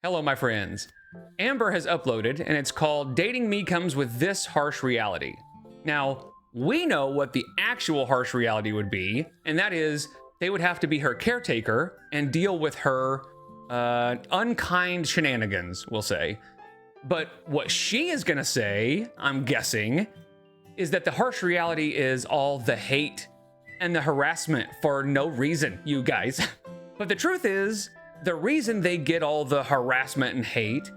Hello, my friends. Amber has uploaded, and it's called Dating Me Comes With This Harsh Reality. Now, we know what the actual harsh reality would be, and that is they would have to be her caretaker and deal with her unkind shenanigans, we'll say. But what she is gonna say, I'm guessing, is that the harsh reality is all the hate and the harassment for no reason, you guys. But the truth is, the reason they get all the harassment and hate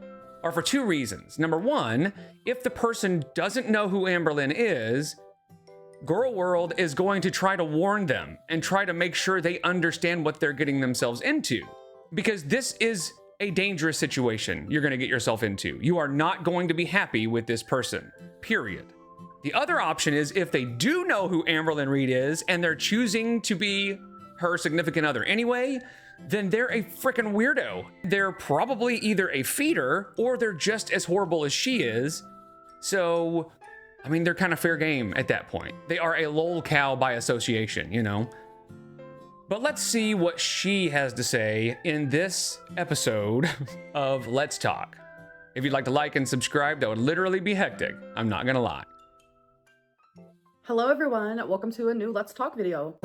are for two reasons. Number one, if the person doesn't know who Amberlynn is, gorlworld is going to try to warn them and try to make sure they understand what they're getting themselves into. Because this is a dangerous situation you're going to get yourself into. You are not going to be happy with this person, period. The other option is if they do know who Amberlynn Reed is and they're choosing to be her significant other anyway, then they're a freaking weirdo. They're probably either a feeder or they're just as horrible as she is. So, I mean, they're kind of fair game at that point. They are a lol cow by association, you know? But let's see what she has to say in this episode of Let's Talk. If you'd like to like and subscribe, that would literally be hectic. I'm not gonna lie. Hello everyone, welcome to a new Let's Talk video.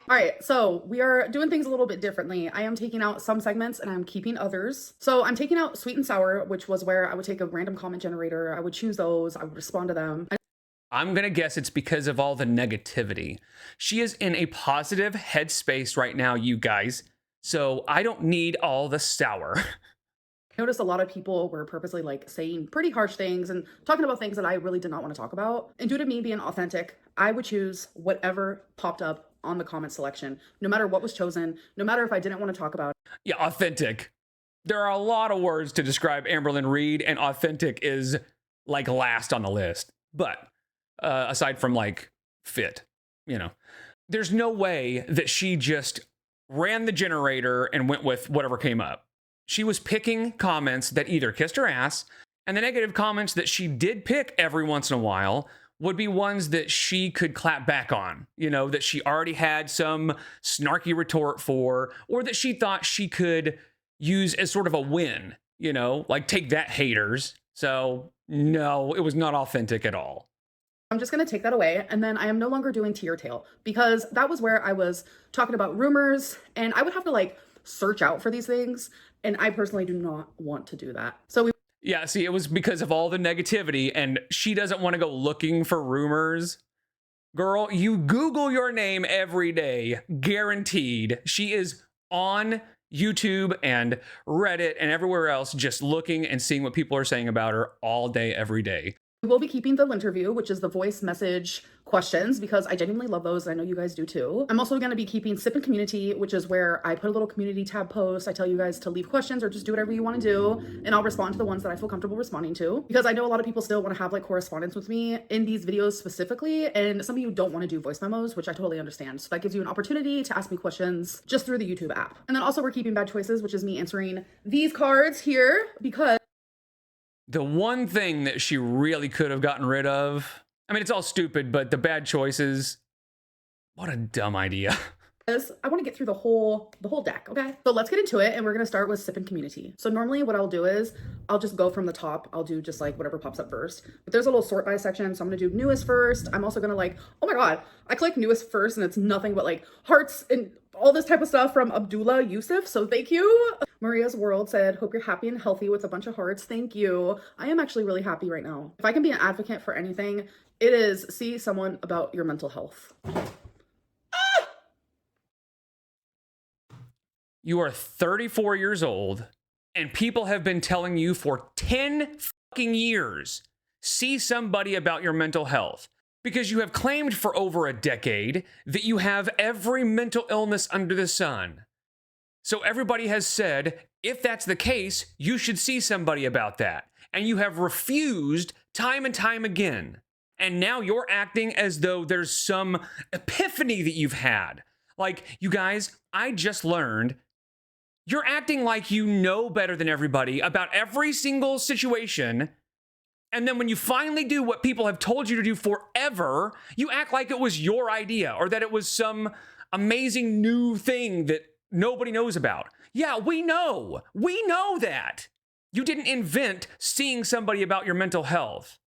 All right, so we are doing things a little bit differently. I am taking out some segments and I'm keeping others. So I'm taking out sweet and sour, which was where I would take a random comment generator. I would choose those, I would respond to them. I'm gonna guess it's because of all the negativity. She is in a positive headspace right now, you guys. So I don't need all the sour. I noticed a lot of people were purposely like saying pretty harsh things and talking about things that I really did not want to talk about. And due to me being authentic, I would choose whatever popped up on the comment selection, no matter what was chosen, no matter if I didn't want to talk about it. Yeah, authentic. There are a lot of words to describe Amberlynn Reed, and authentic is like last on the list. But aside from like fit, you know, there's no way that she just ran the generator and went with whatever came up. She was picking comments that either kissed her ass, and the negative comments that she did pick every once in a while would be ones that she could clap back on, you know, that she already had some snarky retort for, or that she thought she could use as sort of a win, you know, like take that, haters. So no, it was not authentic at all. I'm just going to take that away. And then I am no longer doing tea or tale because that was where I was talking about rumors and I would have to like search out for these things. And I personally do not want to do that. So yeah, see, it was because of all the negativity and she doesn't want to go looking for rumors. Girl, you Google your name every day, guaranteed. She is on YouTube and Reddit and everywhere else just looking and seeing what people are saying about her all day, every day. We will be keeping the interview, which is the voice message questions, because I genuinely love those. I know you guys do too. I'm also going to be keeping Sip and Community, which is where I put a little community tab post. I tell you guys to leave questions or just do whatever you want to do. And I'll respond to the ones that I feel comfortable responding to, because I know a lot of people still want to have like correspondence with me in these videos specifically. And some of you don't want to do voice memos, which I totally understand. So that gives you an opportunity to ask me questions just through the YouTube app. And then also we're keeping Bad Choices, which is me answering these cards here, because the one thing that she really could have gotten rid of, I mean, it's all stupid, but the bad choices, what a dumb idea. I want to get through the whole deck, okay? So let's get into it, and we're going to start with Sip and Community. So normally what I'll do is I'll just go from the top. I'll do just like whatever pops up first. But there's a little sort by section, so I'm going to do newest first. I'm also going to like, oh my god, I click newest first, and it's nothing but like hearts and all this type of stuff from Abdullah Yusuf, so thank you. Maria's World said, hope you're happy and healthy with a bunch of hearts. Thank you. I am actually really happy right now. If I can be an advocate for anything, it is see someone about your mental health. You are 34 years old, and people have been telling you for 10 fucking years, see somebody about your mental health. Because you have claimed for over a decade that you have every mental illness under the sun. So everybody has said, if that's the case, you should see somebody about that. And you have refused time and time again. And now you're acting as though there's some epiphany that you've had. Like, you guys, I just learned you're acting like you know better than everybody about every single situation. And then when you finally do what people have told you to do forever, you act like it was your idea or that it was some amazing new thing that nobody knows about. Yeah, we know. We know that. You didn't invent seeing somebody about your mental health.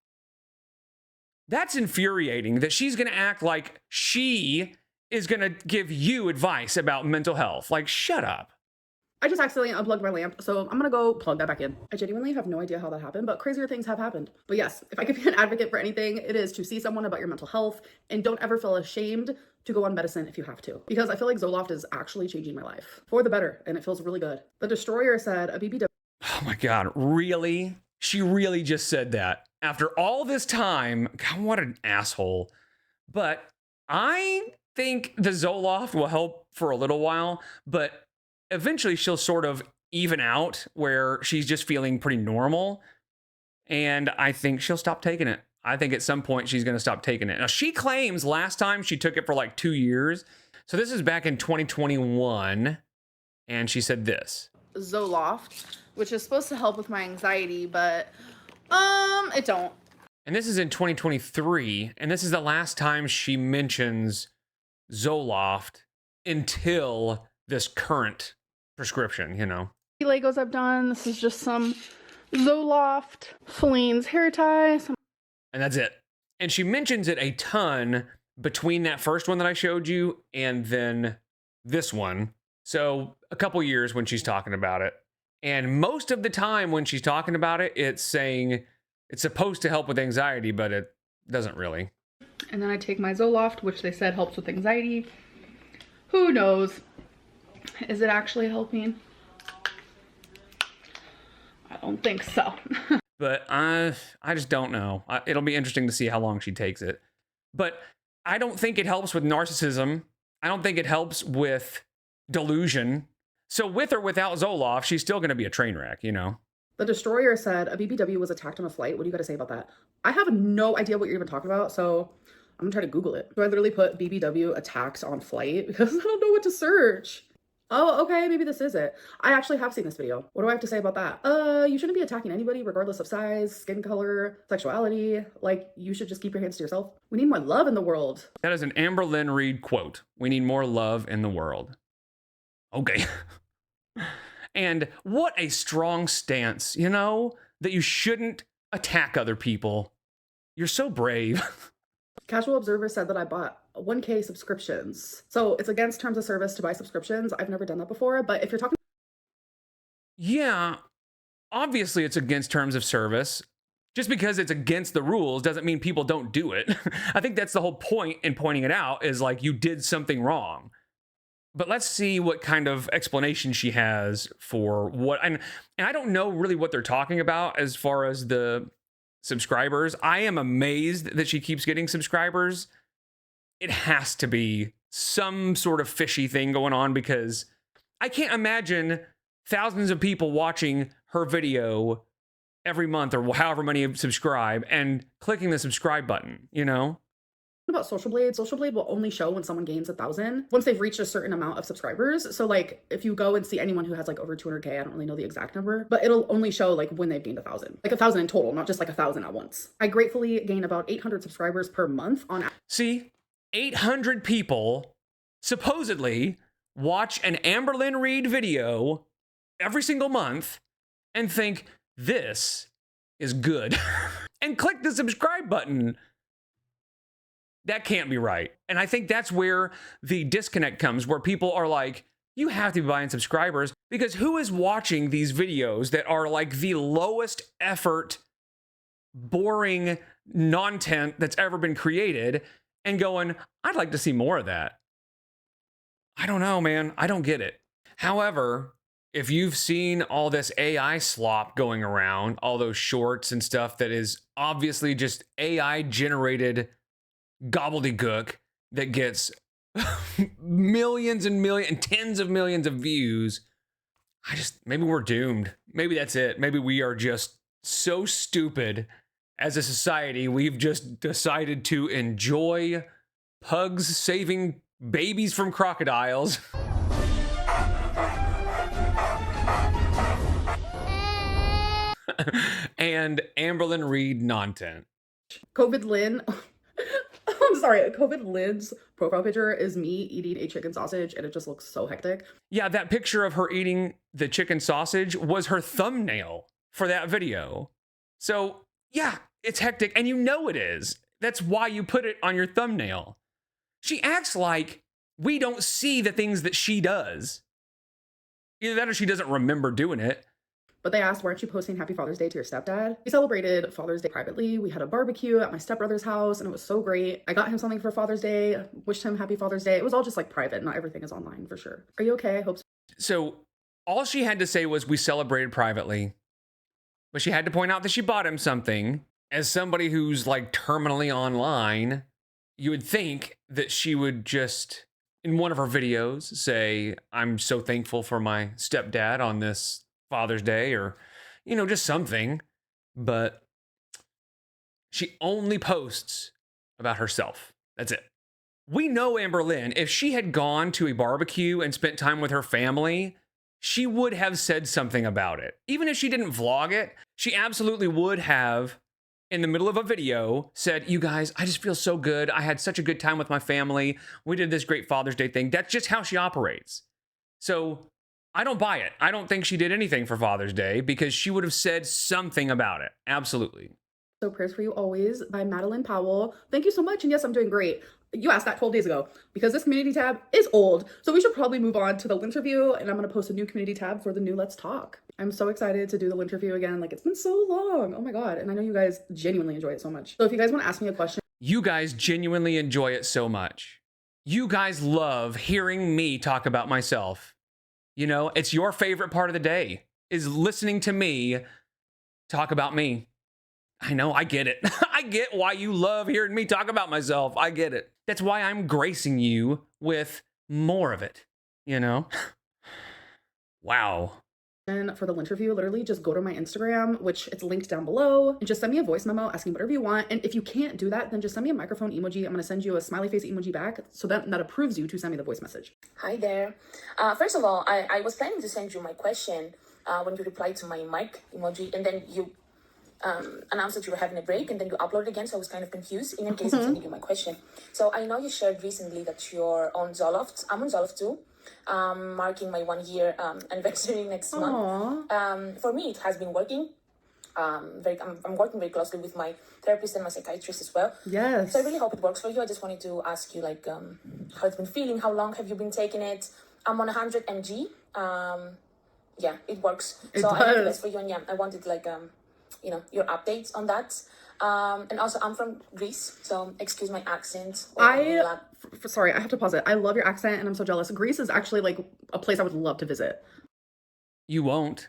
That's infuriating that she's going to act like she is going to give you advice about mental health. Like, shut up. I just accidentally unplugged my lamp, so I'm gonna go plug that back in. I genuinely have no idea how that happened, but crazier things have happened. But yes, if I could be an advocate for anything, it is to see someone about your mental health, and don't ever feel ashamed to go on medicine if you have to. Because I feel like Zoloft is actually changing my life for the better, and it feels really good. The Destroyer said a BBW. Oh my God, really? She really just said that? After all this time, God, what an asshole. But I think the Zoloft will help for a little while, but eventually she'll sort of even out where she's just feeling pretty normal. And I think she'll stop taking it. I think at some point she's going to stop taking it. Now, she claims last time she took it for like 2 years. So this is back in 2021. And she said this. Zoloft, which is supposed to help with my anxiety, but it don't. And this is in 2023. And this is the last time she mentions Zoloft until this current prescription, you know. Legos I've done. This is just some Zoloft, Feline's hair tie. And that's it. And she mentions it a ton between that first one that I showed you and then this one. So a couple years when she's talking about it. And most of the time when she's talking about it, it's saying it's supposed to help with anxiety, but it doesn't really. And then I take my Zoloft, which they said helps with anxiety. Who knows? Is it actually helping? I don't think so. But I just don't know. It'll be interesting to see how long she takes it. But I don't think it helps with narcissism. I don't think it helps with delusion. So with or without Zoloft, she's still going to be a train wreck, you know? The Destroyer said a BBW was attacked on a flight. What do you got to say about that? I have no idea what you're even talking about, so I'm going to try to Google it. So I literally put BBW attacks on flight because I don't know what to search. Oh, okay, maybe this is it. I actually have seen this video. What do I have to say about that? You shouldn't be attacking anybody regardless of size, skin color, sexuality. Like, you should just keep your hands to yourself. We need more love in the world. That is an Amberlynn Reed quote. We need more love in the world. Okay. And what a strong stance, you know, that you shouldn't attack other people. You're so brave. Casual Observer said that I bought 1K subscriptions. So it's against terms of service to buy subscriptions. I've never done that before, but if you're talking... Yeah, obviously it's against terms of service. Just because it's against the rules doesn't mean people don't do it. I think that's the whole point in pointing it out is like you did something wrong. But let's see what kind of explanation she has for what... And I don't know really what they're talking about as far as the subscribers. I am amazed that she keeps getting subscribers. It has to be some sort of fishy thing going on because I can't imagine thousands of people watching her video every month or however many subscribe and clicking the subscribe button, you know? About Social Blade. Social Blade will only show when someone gains 1,000 once they've reached a certain amount of subscribers. So like if you go and see anyone who has like over 200K, I don't really know the exact number, but it'll only show like when they've gained 1,000, like 1,000 in total, not just like 1,000 at once. I gratefully gain about 800 subscribers per month on. See, 800 people supposedly watch an Amberlynn Reed video every single month and think this is good and click the subscribe button. That can't be right. And I think that's where the disconnect comes, where people are like, you have to be buying subscribers because who is watching these videos that are like the lowest effort, boring content that's ever been created and going, I'd like to see more of that. I don't know, man. I don't get it. However, if you've seen all this AI slop going around, all those shorts and stuff that is obviously just AI generated gobbledygook that gets millions and millions and tens of millions of views, maybe we're doomed. Maybe that's it. Maybe we are just so stupid as a society. We've just decided to enjoy pugs saving babies from crocodiles. and Amberlynn Reed non-tent. COVID Lynn. I'm sorry. COVID Lynn's profile picture is me eating a chicken sausage, and it just looks so hectic. Yeah, that picture of her eating the chicken sausage was her thumbnail for that video. So, yeah, it's hectic, and you know it is. That's why you put it on your thumbnail. She acts like we don't see the things that she does. Either that or she doesn't remember doing it. But they asked, why aren't you posting Happy Father's Day to your stepdad? We celebrated Father's Day privately. We had a barbecue at my stepbrother's house, and it was so great. I got him something for Father's Day, wished him Happy Father's Day. It was all just like private. Not everything is online for sure. Are you okay? I hope so. So all she had to say was we celebrated privately, but she had to point out that she bought him something. As somebody who's like terminally online, you would think that she would just, in one of her videos, say, I'm so thankful for my stepdad on this Father's Day, or, you know, just something. But she only posts about herself. That's it. We know Amberlynn, if she had gone to a barbecue and spent time with her family, she would have said something about it. Even if she didn't vlog it, she absolutely would have, in the middle of a video, said, you guys, I just feel so good. I had such a good time with my family. We did this great Father's Day thing. That's just how she operates. So I don't buy it. I don't think she did anything for Father's Day because she would have said something about it. Absolutely. So Prayers for You Always by Madeline Powell. Thank you so much. And yes, I'm doing great. You asked that 12 days ago because this community tab is old. So we should probably move on to the lint review, and I'm going to post a new community tab for the new Let's Talk. I'm so excited to do the lint review again. Like, it's been so long. Oh my God. And I know you guys genuinely enjoy it so much. So if you guys want to ask me a question. You guys genuinely enjoy it so much. You guys love hearing me talk about myself. You know, it's your favorite part of the day is listening to me talk about me. I know, I get it. I get why you love hearing me talk about myself. I get it. That's why I'm gracing you with more of it, you know? Wow. For the lint review, literally just go to my Instagram, which it's linked down below, and just send me a voice memo asking whatever you want. And if you can't do that, then just send me a microphone emoji. I'm going to send you a smiley face emoji back so that approves you to send me the voice message. Hi there. First of all, I was planning to send you my question when you replied to my mic emoji, and then you announced that you were having a break, and then you uploaded again, so I was kind of confused. In any case, I'm sending you my question. So I know you shared recently that you're on Zoloft. I'm on Zoloft too, marking my 1 year anniversary next month. For me, it has been working. I'm working very closely with my therapist and my psychiatrist as well. Yes. So I really hope it works for you. I just wanted to ask you, like, how it's been feeling, how long have you been taking it? I'm on 100 mg. Yeah, it works. It so does. I hope that's for you, and yeah, I wanted, like, you know, your updates on that. And also, I'm from Greece, so excuse my accent. Sorry, I have to pause it. I love your accent, and I'm so jealous. Greece is actually like a place I would love to visit. You won't.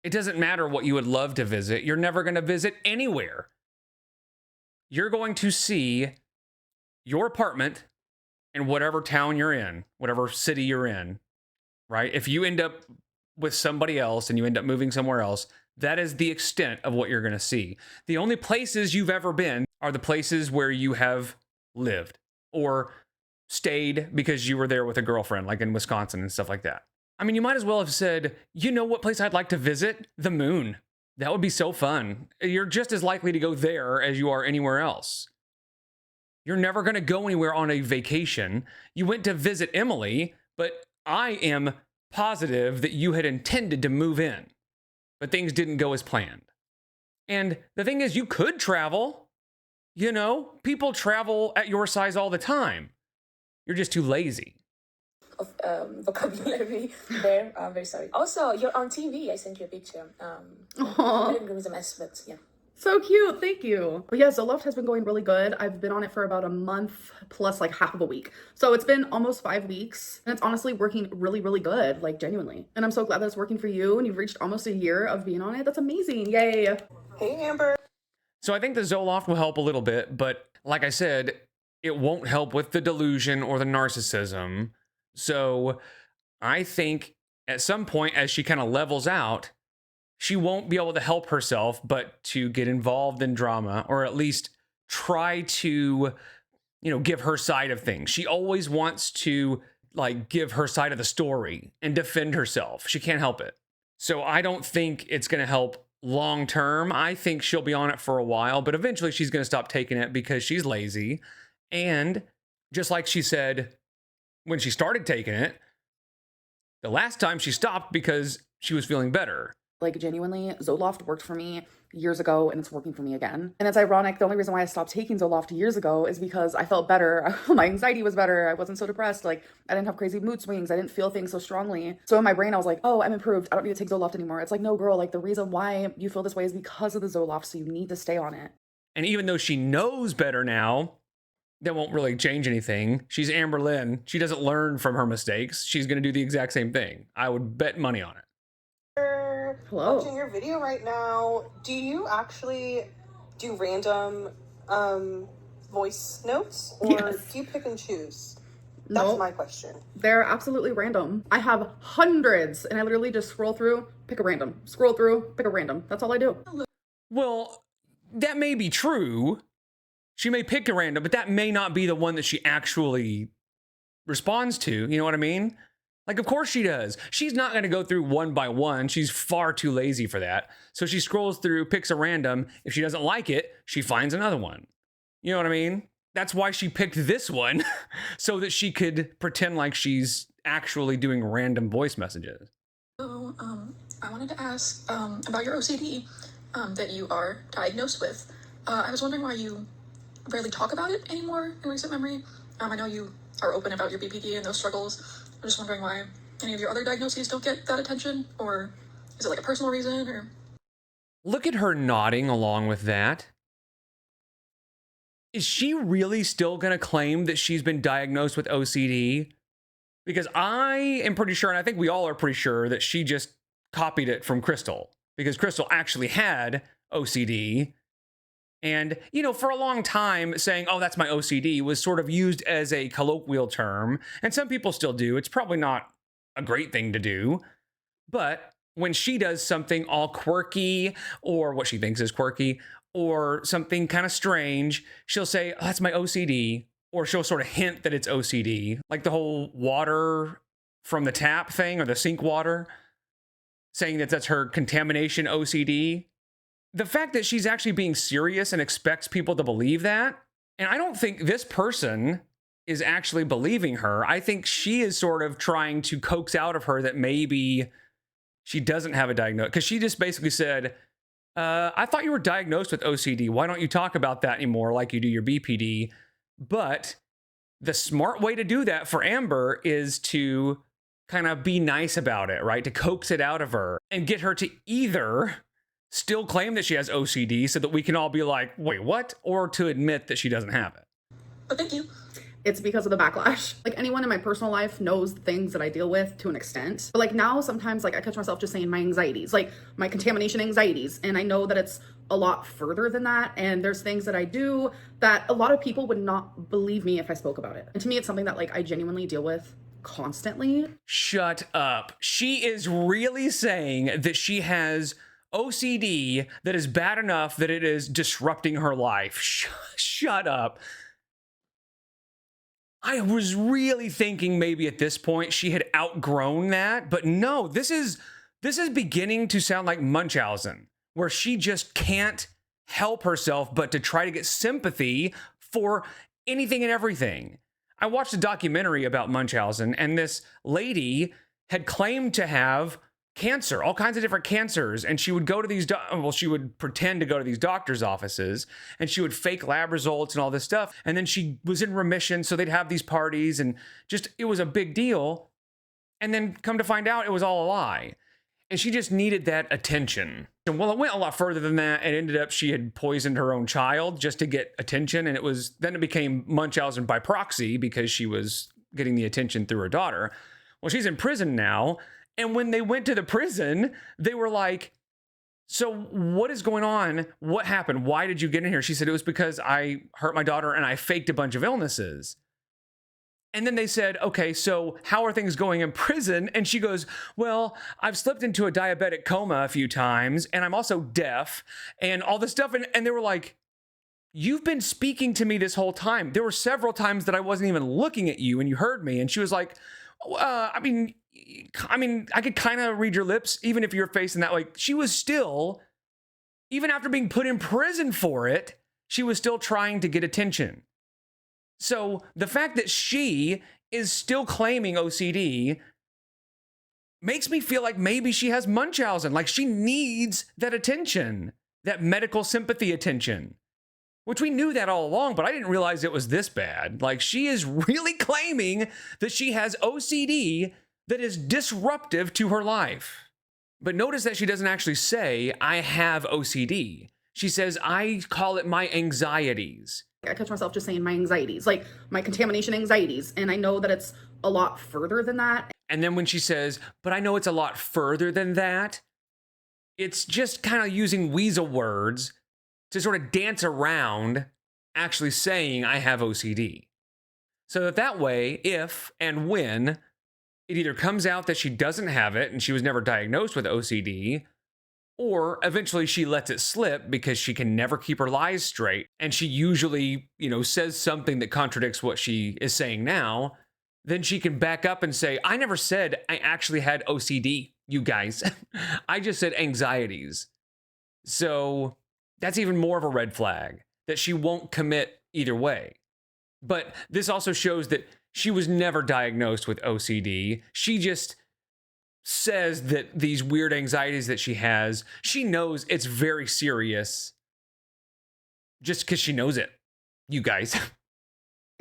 It doesn't matter what you would love to visit. You're never going to visit anywhere. You're going to see your apartment in whatever town you're in, whatever city you're in, right? If you end up with somebody else and you end up moving somewhere else, that is the extent of what you're going to see. The only places you've ever been are the places where you have lived or stayed because you were there with a girlfriend, like in Wisconsin and stuff like that. I mean, you might as well have said, you know what place I'd like to visit? The moon. That would be so fun. You're just as likely to go there as you are anywhere else. You're never going to go anywhere on a vacation. You went to visit Emily, but I am positive that you had intended to move in, but things didn't go as planned. And the thing is, you could travel. You know, people travel at your size all the time. You're just too lazy. Of vocabulary there. I'm very sorry. Also, you're on TV. I sent you a picture. I didn't give a mess, but yeah. So cute. Thank you. But yeah, Zoloft has been going really good. I've been on it for about a month plus like half of a week. So it's been almost 5 weeks, and it's honestly working really, really good, like genuinely. And I'm so glad that it's working for you, and you've reached almost a year of being on it. That's amazing. Yay. Hey, Amber. So I think the Zoloft will help a little bit, but like I said, it won't help with the delusion or the narcissism. So I think at some point, as she kind of levels out, she won't be able to help herself but to get involved in drama, or at least try to, you know, give her side of things. She always wants to like give her side of the story and defend herself. She can't help it. So I don't think it's going to help long term. I think she'll be on it for a while, but eventually she's going to stop taking it because she's lazy. And just like she said when she started taking it, the last time she stopped because she was feeling better. Like, genuinely, Zoloft worked for me years ago and it's working for me again. And it's ironic, the only reason why I stopped taking Zoloft years ago is because I felt better. My anxiety was better. I wasn't so depressed. Like, I didn't have crazy mood swings. I didn't feel things so strongly. So in my brain, I was like, oh, I'm improved. I don't need to take Zoloft anymore. It's like, no, girl, like, the reason why you feel this way is because of the Zoloft, so you need to stay on it. And even though she knows better now, that won't really change anything. She's Amberlynn. She doesn't learn from her mistakes. She's going to do the exact same thing. I would bet money on it. Hello. Watching your video right now, do you actually do random voice notes, or Yes. do you pick and choose? No. That's my question. They're absolutely random. I have hundreds and I literally just scroll through, pick a random. Scroll through, pick a random. That's all I do. Well, that may be true. She may pick a random, but that may not be the one that she actually responds to. You know what I mean? Like, of course she does. She's not going to go through one by one. She's far too lazy for that. So she scrolls through, picks a random. If she doesn't like it, she finds another one. You know what I mean? That's why she picked this one, so that she could pretend like she's actually doing random voice messages. So, I wanted to ask about your OCD that you are diagnosed with. I was wondering why you rarely talk about it anymore in recent memory. I know you are open about your BPD and those struggles. I'm just wondering why any of your other diagnoses don't get that attention, or is it like a personal reason, or? Look at her nodding along with that. Is she really still going to claim that she's been diagnosed with OCD? Because I am pretty sure, and I think we all are pretty sure, that she just copied it from Crystal. Because Crystal actually had OCD. And, you know, for a long time, saying, oh, that's my OCD was sort of used as a colloquial term. And some people still do. It's probably not a great thing to do. But when she does something all quirky, or what she thinks is quirky, or something kind of strange, she'll say, oh, that's my OCD. Or she'll sort of hint that it's OCD. Like the whole water from the tap thing, or the sink water, saying that that's her contamination OCD. The fact that she's actually being serious and expects people to believe that, and I don't think this person is actually believing her. I think she is sort of trying to coax out of her that maybe she doesn't have a diagnosis. Because she just basically said, I thought you were diagnosed with OCD. Why don't you talk about that anymore like you do your BPD? But the smart way to do that for Amber is to kind of be nice about it, right? To coax it out of her and get her to either still claim that she has OCD so that we can all be like, wait, what? Or to admit that she doesn't have it. But thank you. It's because of the backlash. Like, anyone in my personal life knows the things that I deal with to an extent. But like now, sometimes like I catch myself just saying my anxieties, like my contamination anxieties. And I know that it's a lot further than that. And there's things that I do that a lot of people would not believe me if I spoke about it. And to me, it's something that like I genuinely deal with constantly. Shut up. She is really saying that she has OCD that is bad enough that it is disrupting her life. Shut up. I was really thinking maybe at this point she had outgrown that, but no, this is beginning to sound like Munchausen, where she just can't help herself but to try to get sympathy for anything and everything. I watched a documentary about Munchausen, and this lady had claimed to have cancer, all kinds of different cancers. And she would go to these, she would pretend to go to these doctor's offices, and she would fake lab results and all this stuff. And then she was in remission. So they'd have these parties, and just, it was a big deal. And then come to find out it was all a lie. And she just needed that attention. And well, it went a lot further than that. It ended up she had poisoned her own child just to get attention. And then it became Munchausen by proxy because she was getting the attention through her daughter. Well, she's in prison now. And when they went to the prison, they were like, so what is going on? What happened? Why did you get in here? She said, it was because I hurt my daughter and I faked a bunch of illnesses. And then they said, okay, so how are things going in prison? And she goes, well, I've slipped into a diabetic coma a few times, and I'm also deaf and all this stuff. And they were like, you've been speaking to me this whole time. There were several times that I wasn't even looking at you and you heard me. And she was like, I mean, I could kind of read your lips, even if you're facing that. Like, she was still Even after being put in prison for it, she was still trying to get attention. So the fact that she is still claiming OCD makes me feel like maybe she has Munchausen, like she needs that attention, that medical sympathy attention, which we knew that all along, but I didn't realize it was this bad. Like she is really claiming that she has OCD that is disruptive to her life. But notice that she doesn't actually say, I have OCD. She says, I call it my anxieties. I catch myself just saying my anxieties, like my contamination anxieties. And I know that it's a lot further than that. And then when she says, but I know it's a lot further than that, it's just kind of using weasel words to sort of dance around actually saying I have OCD. So that way, if and when it either comes out that she doesn't have it and she was never diagnosed with OCD, or eventually she lets it slip because she can never keep her lies straight and she usually, says something that contradicts what she is saying now, then she can back up and say, I never said I actually had OCD, you guys. I just said anxieties. So that's even more of a red flag that she won't commit either way. But this also shows that she was never diagnosed with OCD. She just says that these weird anxieties that she has, she knows it's very serious just because she knows it, you guys.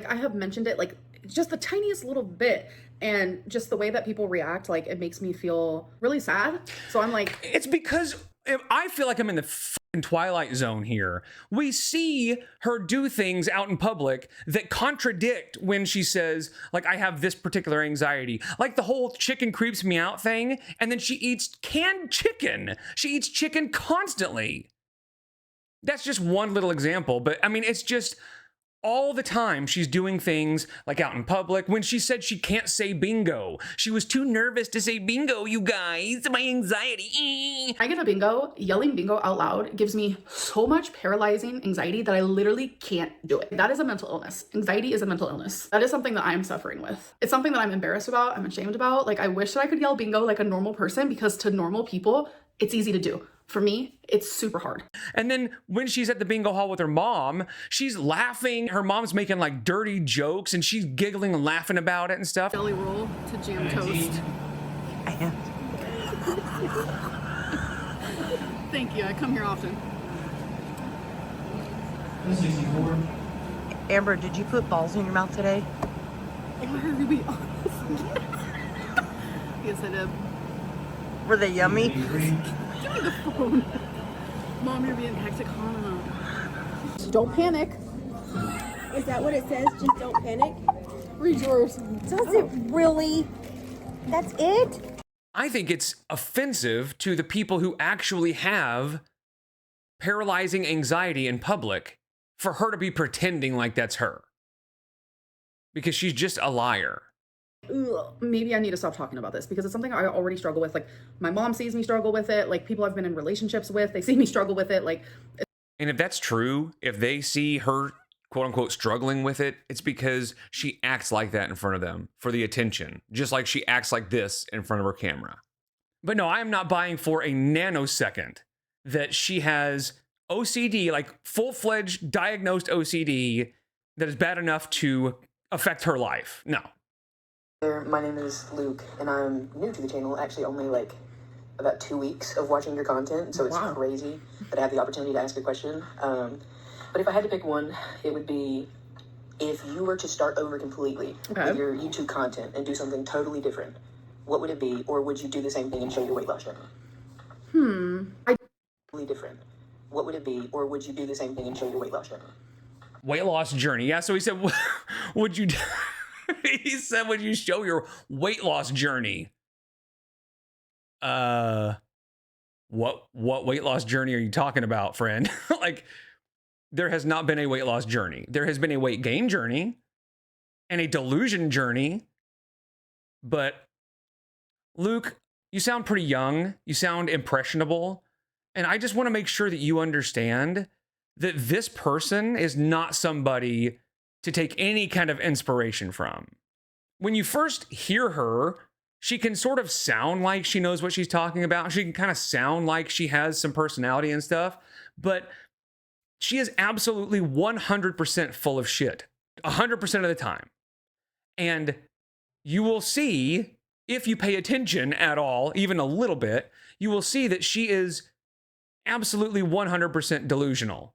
I have mentioned it like just the tiniest little bit, and just the way that people react, like it makes me feel really sad. So I'm like, it's because I feel like I'm in the fucking Twilight Zone here. We see her do things out in public that contradict when she says, like, I have this particular anxiety. Like the whole chicken creeps me out thing, and then she eats canned chicken. She eats chicken constantly. That's just one little example, but I mean, it's just all the time she's doing things like out in public. When she said she can't say bingo, she was too nervous to say bingo, you guys. My anxiety. I get a bingo, yelling bingo out loud gives me so much paralyzing anxiety that I literally can't do it. That is a mental illness. Anxiety is a mental illness. That is something that I'm suffering with. It's something that I'm embarrassed about, I'm ashamed about. Like I wish that I could yell bingo like a normal person, because to normal people, it's easy to do. For me, it's super hard. And then when she's at the bingo hall with her mom, she's laughing. Her mom's making like dirty jokes and she's giggling and laughing about it and stuff. Jelly roll to jam toast. Thank you. I come here often. 64. Amber, did you put balls in your mouth today? To be honest. Yes, I did. Were they yummy? Give me the phone. Mom, you're being hecticana. Don't panic. Is that what it says? Just don't panic? Read yours. Does it really? That's it? I think it's offensive to the people who actually have paralyzing anxiety in public for her to be pretending like that's her. Because she's just a liar. Ugh, maybe I need to stop talking about this because it's something I already struggle with. Like my mom sees me struggle with it. Like people I've been in relationships with, they see me struggle with it. Like, and if that's true, if they see her quote unquote struggling with it, it's because she acts like that in front of them for the attention, just like she acts like this in front of her camera. But no, I am not buying for a nanosecond that she has OCD, like full-fledged diagnosed OCD that is bad enough to affect her life. No. My name is Luke, and I'm new to the channel, actually only like about 2 weeks of watching your content, so it's crazy that I have the opportunity to ask a question. But if I had to pick one, it would be if you were to start over completely with your YouTube content and do something totally different, what would it be? Or would you do the same thing and show your weight loss journey? Totally different. What would it be? Or would you do the same thing and show your weight loss journey? Weight loss journey. Yeah, so he said, would you... He said, would you show your weight loss journey? What weight loss journey are you talking about, friend? Like, there has not been a weight loss journey. There has been a weight gain journey and a delusion journey. But Luke, you sound pretty young. You sound impressionable. And I just want to make sure that you understand that this person is not somebody to take any kind of inspiration from. When you first hear her, she can sort of sound like she knows what she's talking about. She can kind of sound like she has some personality and stuff. but she is absolutely 100% full of shit 100% of the time. And you will see, if you pay attention at all, even a little bit, you will see that she is absolutely 100% delusional.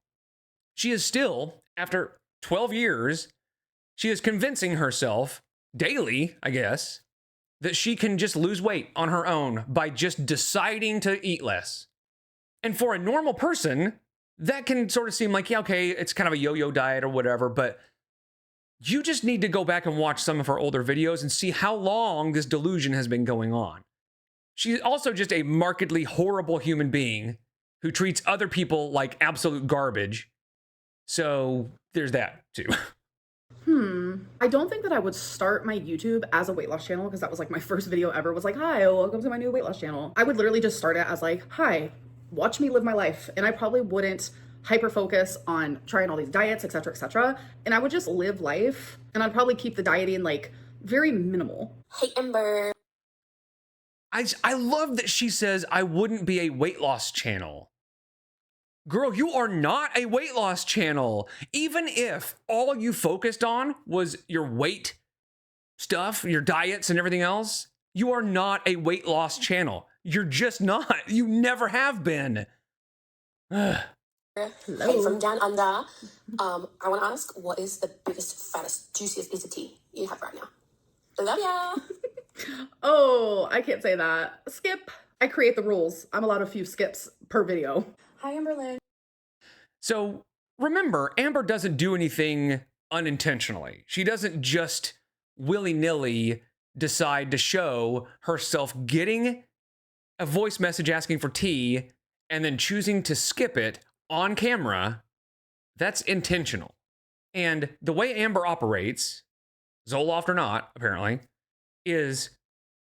She is still, after 12 years, she is convincing herself daily, I guess, that she can just lose weight on her own by just deciding to eat less. And for a normal person, that can sort of seem like, yeah, okay, it's kind of a yo-yo diet or whatever, but you just need to go back and watch some of her older videos and see how long this delusion has been going on. She's also just a markedly horrible human being who treats other people like absolute garbage. So there's that too. I don't think that I would start my YouTube as a weight loss channel, because that was like my first video ever was like, hi, welcome to my new weight loss channel. I would literally just start it as like, hi, watch me live my life. And I probably wouldn't hyper focus on trying all these diets, etc., etc. And I would just live life, and I'd probably keep the dieting like very minimal. Hey, Amber. I love that she says, I wouldn't be a weight loss channel. Girl, you are not a weight loss channel. Even if all you focused on was your weight stuff, your diets and everything else, you are not a weight loss channel. You're just not. You never have been. Hey, from down under. I want to ask, what is the biggest, fattest, juiciest piece of tea you have right now? Love ya. Oh, I can't say that. Skip. I create the rules. I'm allowed a few skips per video. Hi, Amberlynn. So remember, Amber doesn't do anything unintentionally. She doesn't just willy-nilly decide to show herself getting a voice message asking for tea and then choosing to skip it on camera. That's intentional. And the way Amber operates, Zoloft or not, apparently, is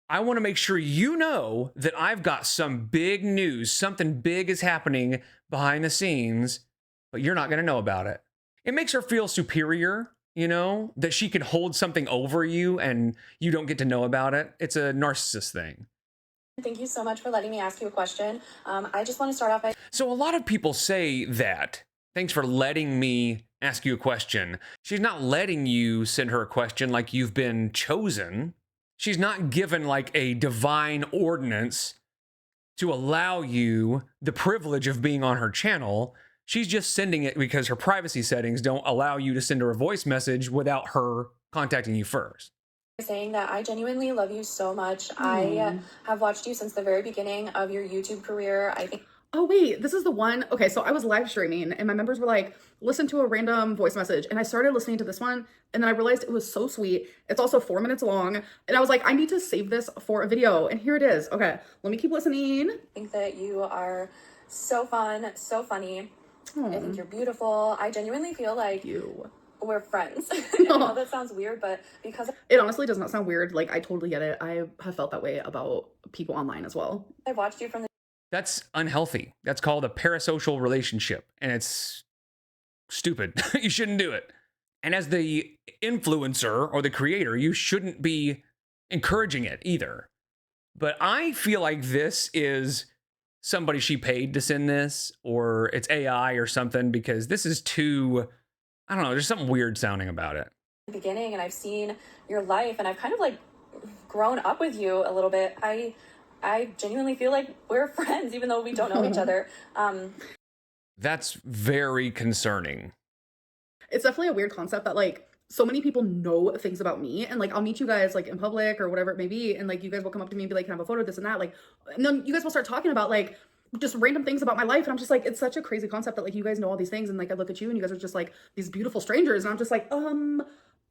I want to make sure you know that I've got some big news. Something big is happening behind the scenes, but you're not going to know about it. It makes her feel superior, you know, that she can hold something over you and you don't get to know about it. It's a narcissist thing. Thank you so much for letting me ask you a question. I just want to start off by... So a lot of people say that. Thanks for letting me ask you a question. She's not letting you send her a question like you've been chosen. She's not given like a divine ordinance to allow you the privilege of being on her channel. She's just sending it because her privacy settings don't allow you to send her a voice message without her contacting you first. Saying that I genuinely love you so much. I have watched you since the very beginning of your YouTube career. I think... Oh, wait, this is the one. Okay, so I was live streaming and my members were like, listen to a random voice message. And I started listening to this one and then I realized it was so sweet. It's also 4 minutes long. And I was like, I need to save this for a video. And here it is. Okay, let me keep listening. I think that you are so fun, so funny. I think you're beautiful. I genuinely feel like we're friends. I know that sounds weird, but because... It honestly does not sound weird. Like, I totally get it. I have felt that way about people online as well. I've watched you from the... That's unhealthy. That's called a parasocial relationship, and it's stupid. You shouldn't do it. And as the influencer or the creator, you shouldn't be encouraging it either. But I feel like this is somebody she paid to send this, or it's AI or something, because this is too, I don't know, there's something weird sounding about it. Beginning, and I've seen your life, and I've kind of like grown up with you a little bit. I genuinely feel like we're friends, even though we don't know each other. That's very concerning. It's definitely a weird concept that like so many people know things about me, and like I'll meet you guys like in public or whatever it may be, and like you guys will come up to me and be like, can I have a photo of this and that, like, and then you guys will start talking about like just random things about my life, and I'm just like, it's such a crazy concept that like you guys know all these things, and like I look at you and you guys are just like these beautiful strangers, and I'm just like,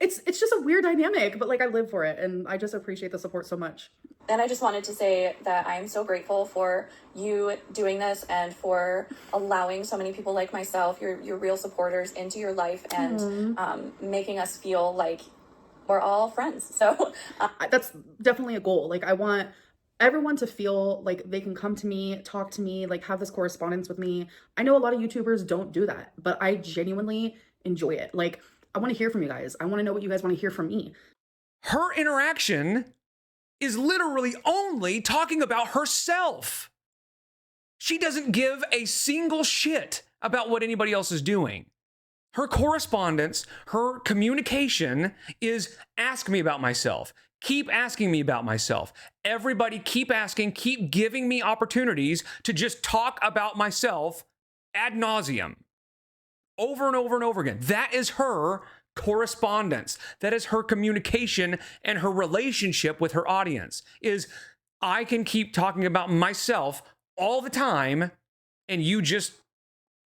it's just a weird dynamic, but like I live for it, and I just appreciate the support so much. And I just wanted to say that I'm so grateful for you doing this and for allowing so many people like myself, your real supporters, into your life and making us feel like we're all friends. So that's definitely a goal. Like I want everyone to feel like they can come to me, talk to me, like have this correspondence with me. I know a lot of YouTubers don't do that, but I genuinely enjoy it. Like I want to hear from you guys. I want to know what you guys want to hear from me. Her interaction is literally only talking about herself. She doesn't give a single shit about what anybody else is doing. Her correspondence, her communication is ask me about myself. Keep asking me about myself. Everybody keep asking, keep giving me opportunities to just talk about myself ad nauseum. Over and over and over again. That is her correspondence. That is her communication and her relationship with her audience. Is I can keep talking about myself all the time and you just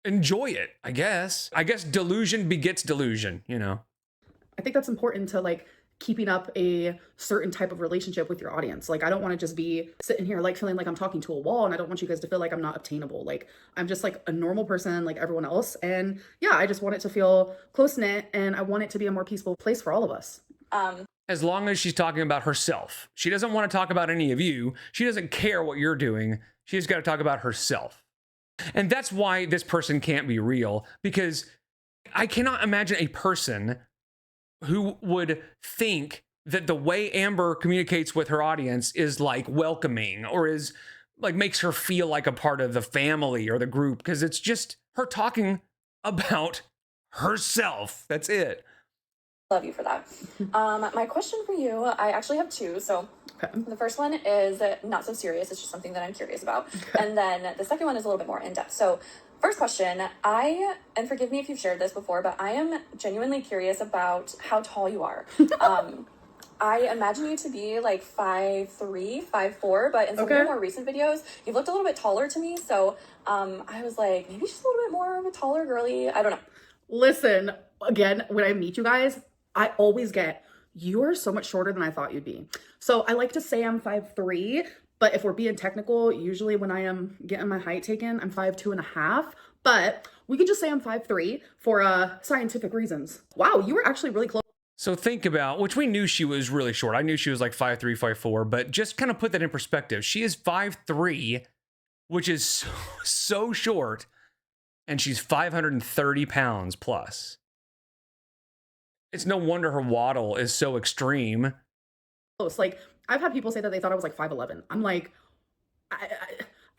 enjoy it, I guess. I guess delusion begets delusion, you know. I think that's important to like keeping up a certain type of relationship with your audience. Like, I don't want to just be sitting here like feeling like I'm talking to a wall, and I don't want you guys to feel like I'm not obtainable. Like, I'm just like a normal person like everyone else. And yeah, I just want it to feel close-knit, and I want it to be a more peaceful place for all of us. As long as she's talking about herself. She doesn't want to talk about any of you. She doesn't care what you're doing. She's got to talk about herself. And that's why this person can't be real, because I cannot imagine a person who would think that the way Amber communicates with her audience is like welcoming or is like makes her feel like a part of the family or the group, because it's just her talking about herself. That's it. Love you for that. My question for you, I actually have two. So the first one is not so serious. It's just something that I'm curious about. And then the second one is a little bit more in-depth. So first question, and forgive me if you've shared this before, but I am genuinely curious about how tall you are. I imagine you to be like 5'3", 5'4", but in some of your more recent videos, you've looked a little bit taller to me. So I was like, maybe she's a little bit more of a taller girly. I don't know. Listen, again, when I meet you guys, I always get, you are so much shorter than I thought you'd be. So I like to say I'm 5'3", but if we're being technical, usually when I am getting my height taken, I'm 5'2.5". But we could just say I'm 5'3" for scientific reasons. Wow, you were actually really close. So think about, which we knew she was really short. I knew she was like 5'3", 5'4", but just kind of put that in perspective. She is 5'3", which is so short, and she's 530 pounds plus. It's no wonder her waddle is so extreme. Like, I've had people say that they thought I was like 5'11". I'm like,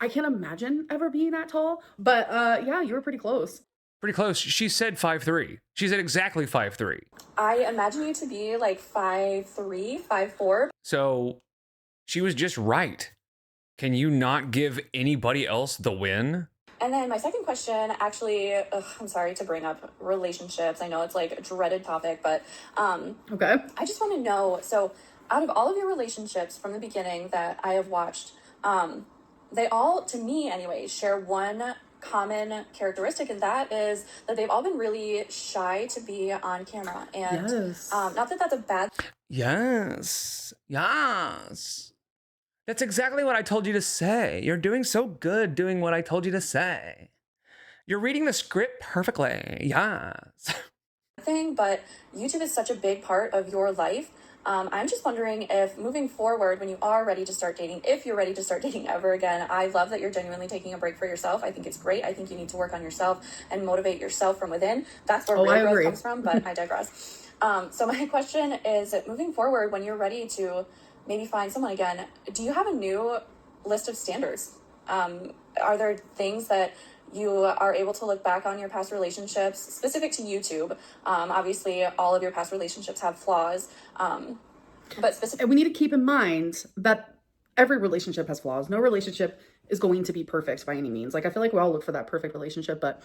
I can't imagine ever being that tall, but yeah, you were pretty close. Pretty close. She said 5'3". She said exactly 5'3". I imagine you to be like 5'3", 5'4". So she was just right. Can you not give anybody else the win? And then my second question, actually, I'm sorry to bring up relationships. I know it's like a dreaded topic, but okay. I just want to know, so out of all of your relationships from the beginning that I have watched, they all, to me anyway, share one common characteristic, and that is that they've all been really shy to be on camera. And yes. Not that that's a bad Yes. That's exactly what I told you to say. You're doing so good doing what I told you to say. You're reading the script perfectly. Yes. thing, but YouTube is such a big part of your life. I'm just wondering if moving forward, when you are ready to start dating, if you're ready to start dating ever again, I love that you're genuinely taking a break for yourself. I think it's great. I think you need to work on yourself and motivate yourself from within. That's where real growth comes from, but I digress. So my question is, moving forward, when you're ready to maybe find someone again, do you have a new list of standards? Are there things that you are able to look back on your past relationships, specific to YouTube? Obviously, all of your past relationships have flaws, but specific. And we need to keep in mind that every relationship has flaws. No relationship is going to be perfect by any means. Like, I feel like we all look for that perfect relationship, but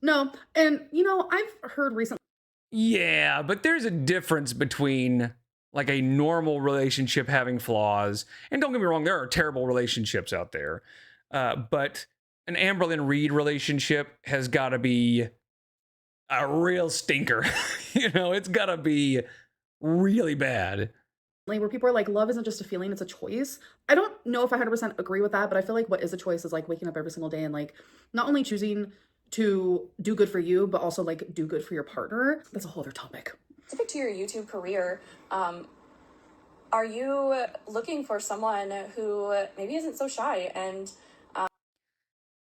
no. And, you know, I've heard recently. Yeah, but there's a difference between like a normal relationship having flaws. And don't get me wrong, there are terrible relationships out there. But an Amberlynn Reed relationship has got to be a real stinker. You know, it's got to be really bad. Where people are like, love isn't just a feeling, it's a choice. I don't know if I 100% agree with that, but I feel like what is a choice is like waking up every single day and like not only choosing to do good for you, but also like do good for your partner. That's a whole other topic. Specific to your YouTube career, are you looking for someone who maybe isn't so shy and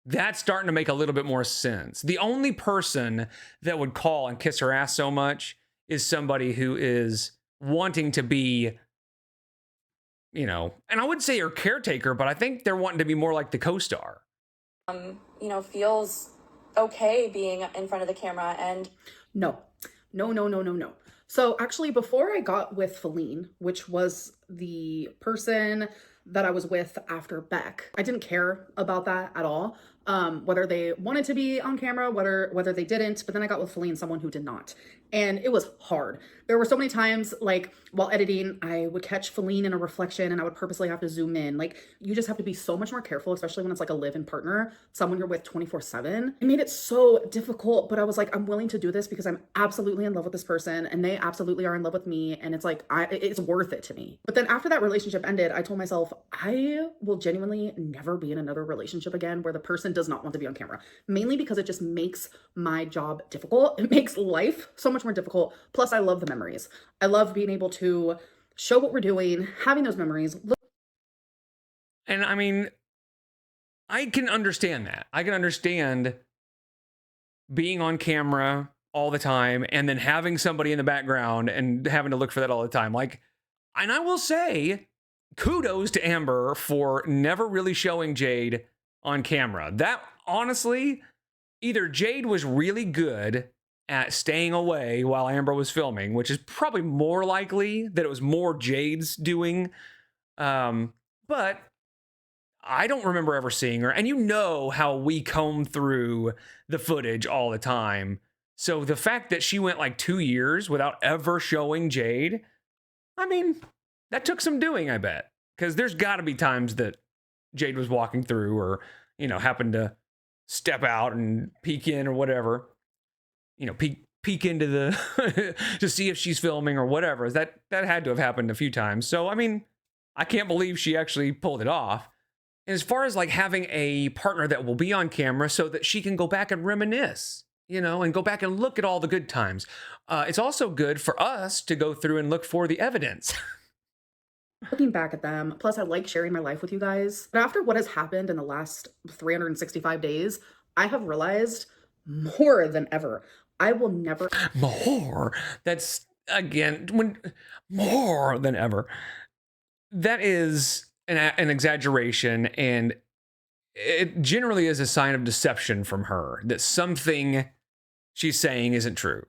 that's starting to make a little bit more sense. The only person that would call and kiss her ass so much is somebody who is wanting to be, you know, and I wouldn't say her caretaker, but I think they're wanting to be more like the co-star. you know, feels okay being in front of the camera. And no. So actually, before I got with Feline, which was the person that I was with after Beck, I didn't care about that at all. Whether they wanted to be on camera, whether they didn't. But then I got with Feline, someone who did not. And it was hard. There were so many times, like, while editing, I would catch Feline in a reflection and I would purposely have to zoom in. Like, you just have to be so much more careful, especially when it's like a live-in partner, someone you're with 24/7. It made it so difficult, but I was like, I'm willing to do this because I'm absolutely in love with this person and they absolutely are in love with me. And it's like, it's worth it to me. But then after that relationship ended, I told myself, I will genuinely never be in another relationship again where the person does not want to be on camera, mainly because it just makes my job difficult. It makes life so much more difficult. Plus, I love the memories. I love being able to show what we're doing, having those memories. And I mean, I can understand that. I can understand being on camera all the time and then having somebody in the background and having to look for that all the time. Like, and I will say, kudos to Amber for never really showing Jade on camera. That, honestly, either Jade was really good at staying away while Amber was filming, which is probably more likely that it was more Jade's doing. But I don't remember ever seeing her. And you know how we comb through the footage all the time. So the fact that she went like 2 years without ever showing Jade, I mean, that took some doing, I bet. Because there's got to be times that Jade was walking through or, you know, happened to step out and peek in or whatever. You know, peek into the to see if she's filming or whatever. That had to have happened a few times. So, I mean, I can't believe she actually pulled it off. And as far as like having a partner that will be on camera so that she can go back and reminisce, you know, and go back and look at all the good times. It's also good for us to go through and look for the evidence. Looking back at them, plus I like sharing my life with you guys. But after what has happened in the last 365 days, I have realized more than ever, I will never. More. That's, again, more than ever. That is an exaggeration, and it generally is a sign of deception from her, that something she's saying isn't true.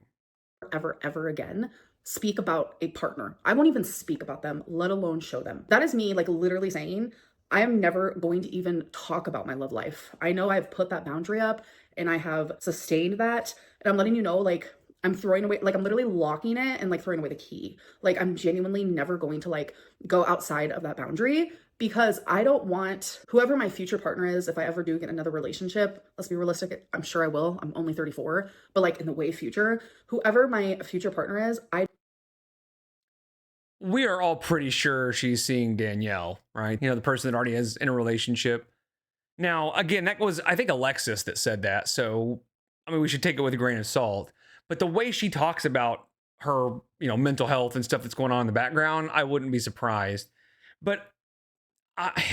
Ever again speak about a partner. I won't even speak about them, let alone show them. That is me, like, literally saying I am never going to even talk about my love life. I know I've put that boundary up and I have sustained that, and I'm letting you know, like, I'm throwing away, like, I'm literally locking it and like throwing away the key. Like, I'm genuinely never going to like go outside of that boundary, because I don't want whoever my future partner is, if I ever do get another relationship, let's be realistic, I'm sure I will, I'm only 34, but like in the way future, whoever my future partner is, we are all pretty sure she's seeing Danielle, right? You know, the person that already is in a relationship. Now, again, that was, I think, Alexis that said that. So, I mean, we should take it with a grain of salt. But the way she talks about her, you know, mental health and stuff that's going on in the background, I wouldn't be surprised. But,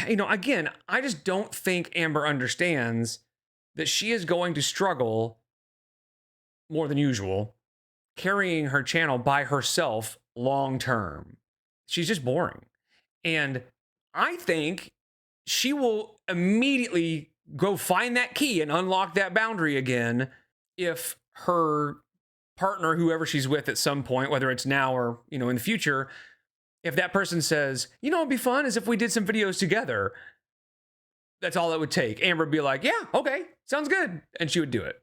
you know, again, I just don't think Amber understands that she is going to struggle more than usual carrying her channel by herself long term. She's just boring. And I think she will immediately go find that key and unlock that boundary again if her partner, whoever she's with at some point, whether it's now or, you know, in the future, if that person says, you know, it'd be fun is if we did some videos together. That's all it would take. Amber would be like, yeah, okay, sounds good. And she would do it.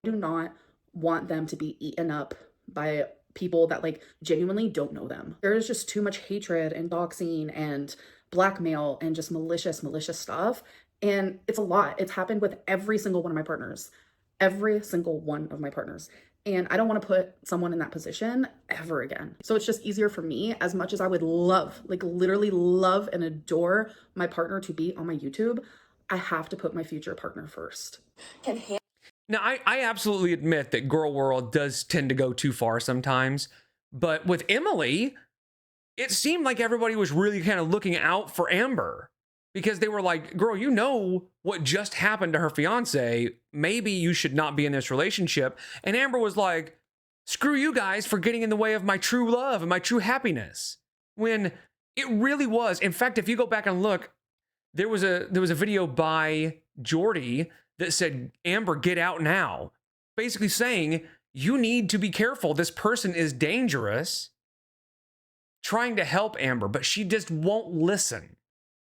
I do not want them to be eaten up by people that like genuinely don't know them. There is just too much hatred and doxing and blackmail and just malicious stuff. And it's a lot. It's happened with every single one of my partners. Every single one of my partners. And I don't want to put someone in that position ever again. So it's just easier for me, as much as I would love, like literally love and adore my partner to be on my YouTube, I have to put my future partner first. Now, I absolutely admit that Girl World does tend to go too far sometimes. But with Emily, it seemed like everybody was really kind of looking out for Amber. Because they were like, girl, you know what just happened to her fiance. Maybe you should not be in this relationship. And Amber was like, screw you guys for getting in the way of my true love and my true happiness. When it really was. In fact, if you go back and look, there was a video by Jordy that said, Amber, get out now. Basically saying, you need to be careful. This person is dangerous. Trying to help Amber, but she just won't listen.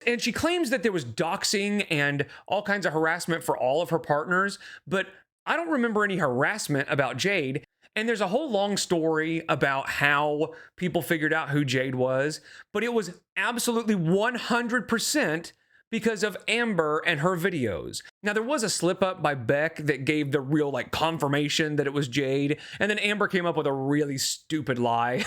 And she claims that there was doxing and all kinds of harassment for all of her partners, but I don't remember any harassment about Jade. And there's a whole long story about how people figured out who Jade was, but it was absolutely 100% because of Amber and her videos. Now, there was a slip up by Beck that gave the real confirmation that it was Jade. And then Amber came up with a really stupid lie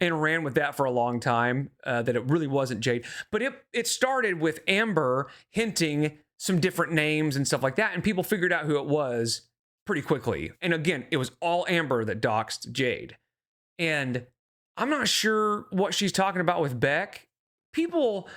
and ran with that for a long time, that it really wasn't Jade. But it started with Amber hinting some different names and stuff like that. And people figured out who it was pretty quickly. And again, it was all Amber that doxed Jade. And I'm not sure what she's talking about with Beck. People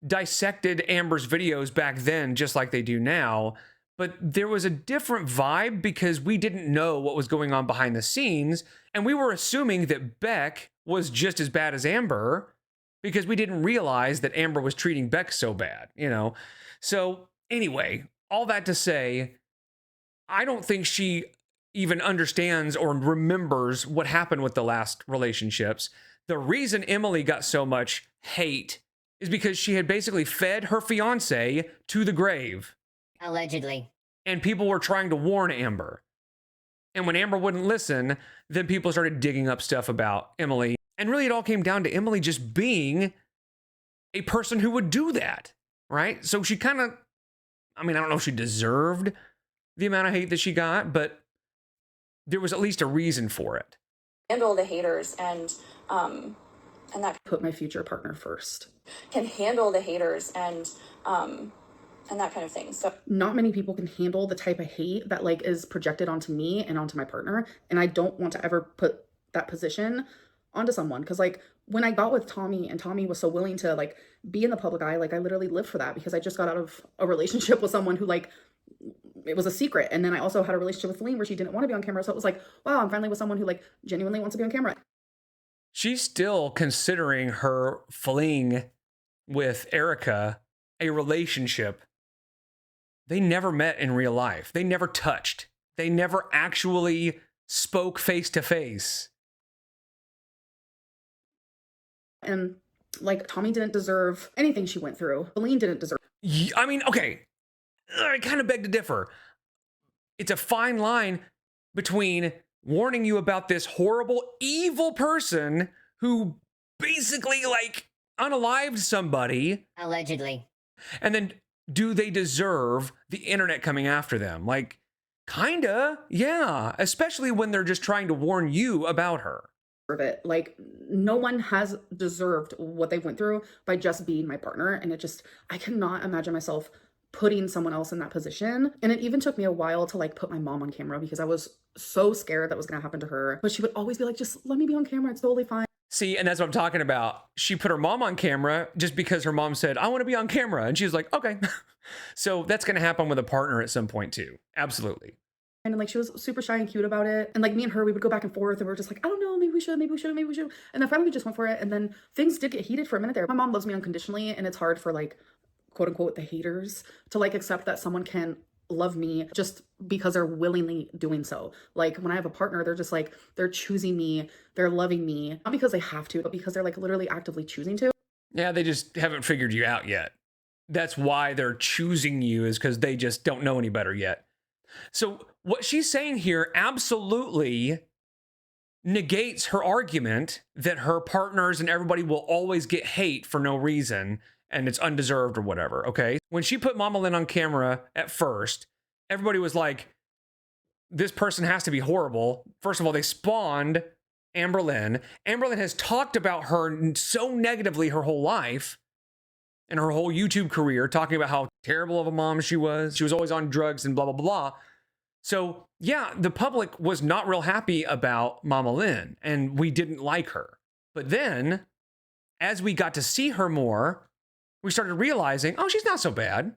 dissected Amber's videos back then just like they do now, but there was a different vibe because we didn't know what was going on behind the scenes, and we were assuming that Beck was just as bad as Amber because we didn't realize that Amber was treating Beck so bad, So anyway, all that to say, I don't think she even understands or remembers what happened with the last relationships. The reason Emily got so much hate is because she had basically fed her fiance to the grave. Allegedly. And people were trying to warn Amber. And when Amber wouldn't listen, then people started digging up stuff about Emily. And really it all came down to Emily just being a person who would do that, right? So she kind of, I don't know if she deserved the amount of hate that she got, but there was at least a reason for it. Handle the haters and that Put my future partner first. can handle the haters and that kind of thing. So Not many people can handle the type of hate that is projected onto me and onto my partner. And I don't want to ever put that position onto someone. Cause when I got with Tommy and Tommy was so willing to be in the public eye, I literally lived for that because I just got out of a relationship with someone who it was a secret. And then I also had a relationship with Feline where she didn't want to be on camera. So it was wow, I'm finally with someone who genuinely wants to be on camera. She's still considering her fling with Erica a relationship. They never met in real life. They never touched. They never actually spoke face to face. And Tommy didn't deserve anything she went through. Feline didn't deserve. Okay. I kind of beg to differ. It's a fine line between warning you about this horrible, evil person who basically unalived somebody. Allegedly. And then do they deserve the internet coming after them? Kinda, yeah. Especially when they're just trying to warn you about her. It. No one has deserved what they went through by just being my partner. And I cannot imagine myself putting someone else in that position. And it even took me a while to put my mom on camera because I was so scared that was going to happen to her. But she would always be just let me be on camera. It's totally fine. See, and that's what I'm talking about. She put her mom on camera just because her mom said, I want to be on camera. And she was like, okay. So that's going to happen with a partner at some point too. Absolutely. And she was super shy and cute about it. And me and her, we would go back and forth and we were just I don't know, maybe we should. And then finally we just went for it. And then things did get heated for a minute there. My mom loves me unconditionally. And it's hard for quote unquote, the haters to accept that someone can love me just because they're willingly doing so. When I have a partner, they're just they're choosing me, they're loving me, not because they have to, but because they're literally actively choosing to. Yeah, they just haven't figured you out yet. That's why they're choosing you, is because they just don't know any better yet. So what she's saying here absolutely negates her argument that her partners and everybody will always get hate for no reason and it's undeserved or whatever, okay? When she put Mama Lynn on camera at first, everybody was like, this person has to be horrible. First of all, they spawned Amberlynn. Amberlynn has talked about her so negatively her whole life and her whole YouTube career, talking about how terrible of a mom she was. She was always on drugs and blah, blah, blah. So yeah, the public was not real happy about Mama Lynn and we didn't like her. But then as we got to see her more, we started realizing, oh, she's not so bad.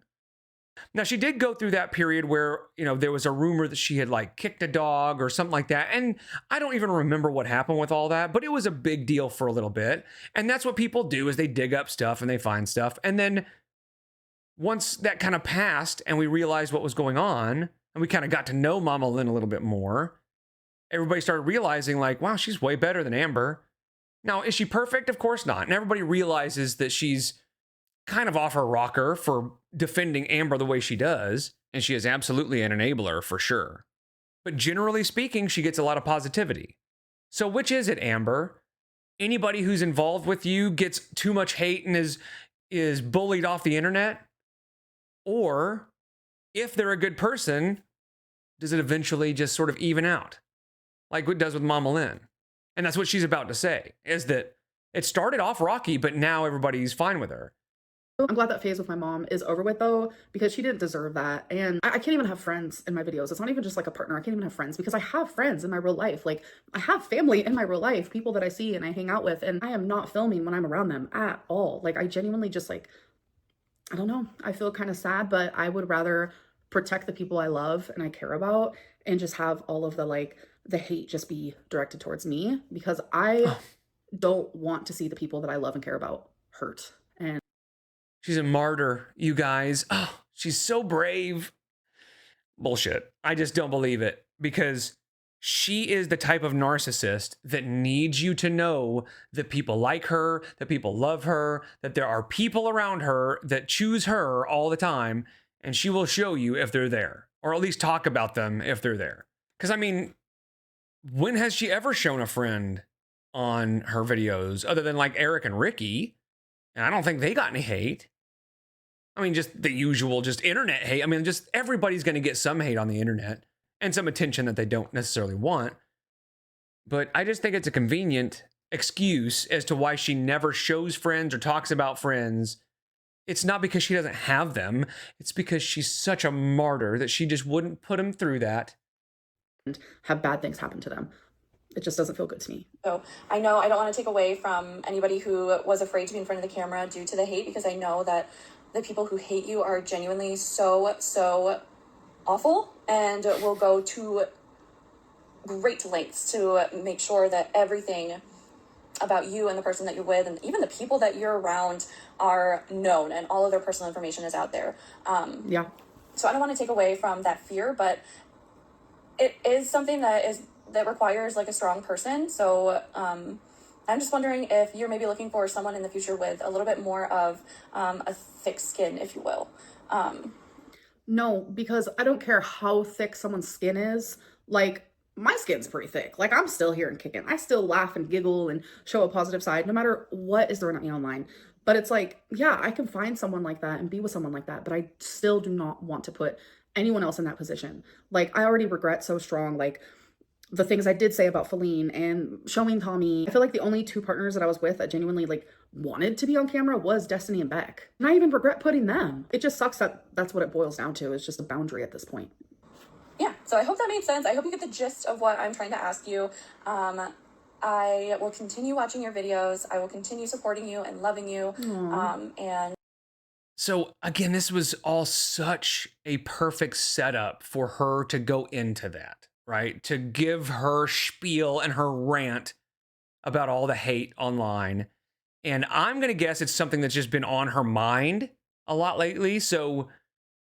Now, she did go through that period where, there was a rumor that she had kicked a dog or something like that. And I don't even remember what happened with all that, but it was a big deal for a little bit. And that's what people do, is they dig up stuff and they find stuff. And then once that kind of passed and we realized what was going on and we kind of got to know Mama Lynn a little bit more, everybody started realizing like, wow, she's way better than Amber. Now, is she perfect? Of course not. And everybody realizes that she's kind of off her rocker for defending Amber the way she does. And she is absolutely an enabler for sure. But generally speaking, she gets a lot of positivity. So which is it, Amber? Anybody who's involved with you gets too much hate and is bullied off the internet? Or if they're a good person, does it eventually just sort of even out? Like it does with Mama Lynn. And that's what she's about to say, is that it started off rocky, but now everybody's fine with her. I'm glad that phase with my mom is over with though, because she didn't deserve that. And I can't even have friends in my videos. It's not even just like a partner. I can't even have friends because I have friends in my real life. Like I have family in my real life, people that I see and I hang out with, and I am not filming when I'm around them at all. Like I genuinely just like, I don't know. I feel kind of sad, but I would rather protect the people I love and I care about and just have all of the hate just be directed towards me, because I don't want to see the people that I love and care about hurt. And she's a martyr, you guys. Oh, she's so brave. Bullshit. I just don't believe it, because she is the type of narcissist that needs you to know that people like her, that people love her, that there are people around her that choose her all the time, and she will show you if they're there, or at least talk about them if they're there. Because, I mean, when has she ever shown a friend on her videos other than like Eric and Ricky? And I don't think they got any hate. I mean, just the usual, just internet hate. I mean, just everybody's going to get some hate on the internet and some attention that they don't necessarily want. But I just think it's a convenient excuse as to why she never shows friends or talks about friends. It's not because she doesn't have them. It's because she's such a martyr that she just wouldn't put them through that. And have bad things happen to them. It just doesn't feel good to me. So I know I don't want to take away from anybody who was afraid to be in front of the camera due to the hate, because I know that the people who hate you are genuinely so awful and will go to great lengths to make sure that everything about you and the person that you're with and even the people that you're around are known and all of their personal information is out there. Yeah. So I don't want to take away from that fear, but it is something that requires like a strong person. So I'm just wondering if you're maybe looking for someone in the future with a little bit more of a thick skin, if you will. No, because I don't care how thick someone's skin is. Like, my skin's pretty thick. Like, I'm still here and kicking. I still laugh and giggle and show a positive side, no matter what is thrown at me online. But it's like, yeah, I can find someone like that and be with someone like that, but I still do not want to put anyone else in that position. Like, I already regret so strong, like, the things I did say about Feline and showing Tommy. I feel like the only two partners that I was with that genuinely like wanted to be on camera was Destiny and Beck. And I even regret putting them. It just sucks that that's what it boils down to. It's just a boundary at this point. Yeah, so I hope that made sense. I hope you get the gist of what I'm trying to ask you. I will continue watching your videos. I will continue supporting you and loving you. And so again, this was all such a perfect setup for her to go into that, right? To give her spiel and her rant about all the hate online. And I'm going to guess it's something that's just been on her mind a lot lately. So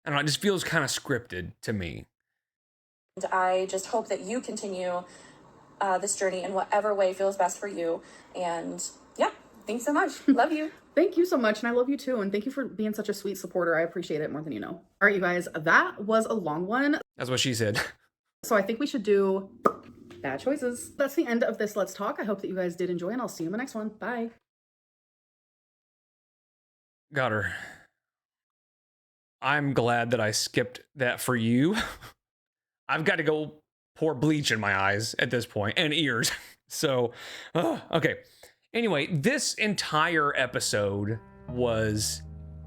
I don't know, it just feels kind of scripted to me. I just hope that you continue this journey in whatever way feels best for you. And yeah, thanks so much. Love you. Thank you so much. And I love you too. And thank you for being such a sweet supporter. I appreciate it more than you know. All right, you guys, that was a long one. That's what she said. So I think we should do bad choices. That's the end of this Let's Talk. I hope that you guys did enjoy, and I'll see you in the next one. Bye. Got her. I'm glad that I skipped that for you. I've got to go pour bleach in my eyes at this point and ears. So, okay. Anyway, this entire episode was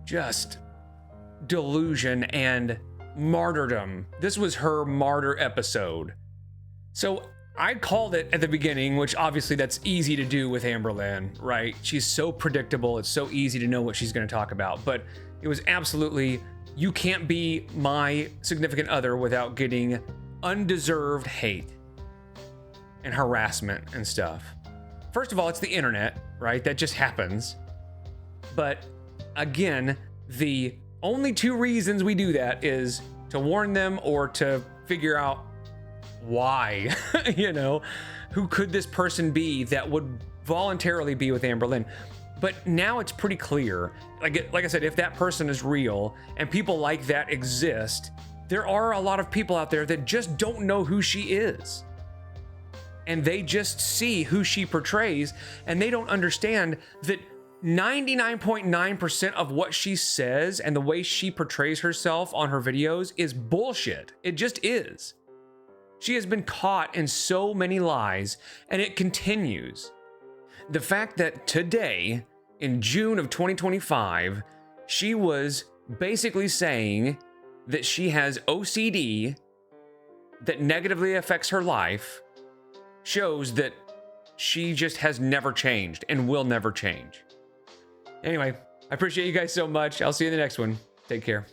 just delusion and martyrdom. This was her martyr episode. So I called it at the beginning, which obviously that's easy to do with Amberlynn, right? She's so predictable. It's so easy to know what she's going to talk about. But it was absolutely, you can't be my significant other without getting undeserved hate and harassment and stuff. First of all, it's the internet, right? That just happens. But again, the only two reasons we do that is to warn them or to figure out why, you know, who could this person be that would voluntarily be with Amberlynn. But now it's pretty clear, like I said, if that person is real and people like that exist, there are a lot of people out there that just don't know who she is. And they just see who she portrays, and they don't understand that 99.9% of what she says and the way she portrays herself on her videos is bullshit. It just is. She has been caught in so many lies, and it continues. The fact that today, in June of 2025, she was basically saying that she has OCD that negatively affects her life shows that she just has never changed and will never change. Anyway, I appreciate you guys so much. I'll see you in the next one. Take care.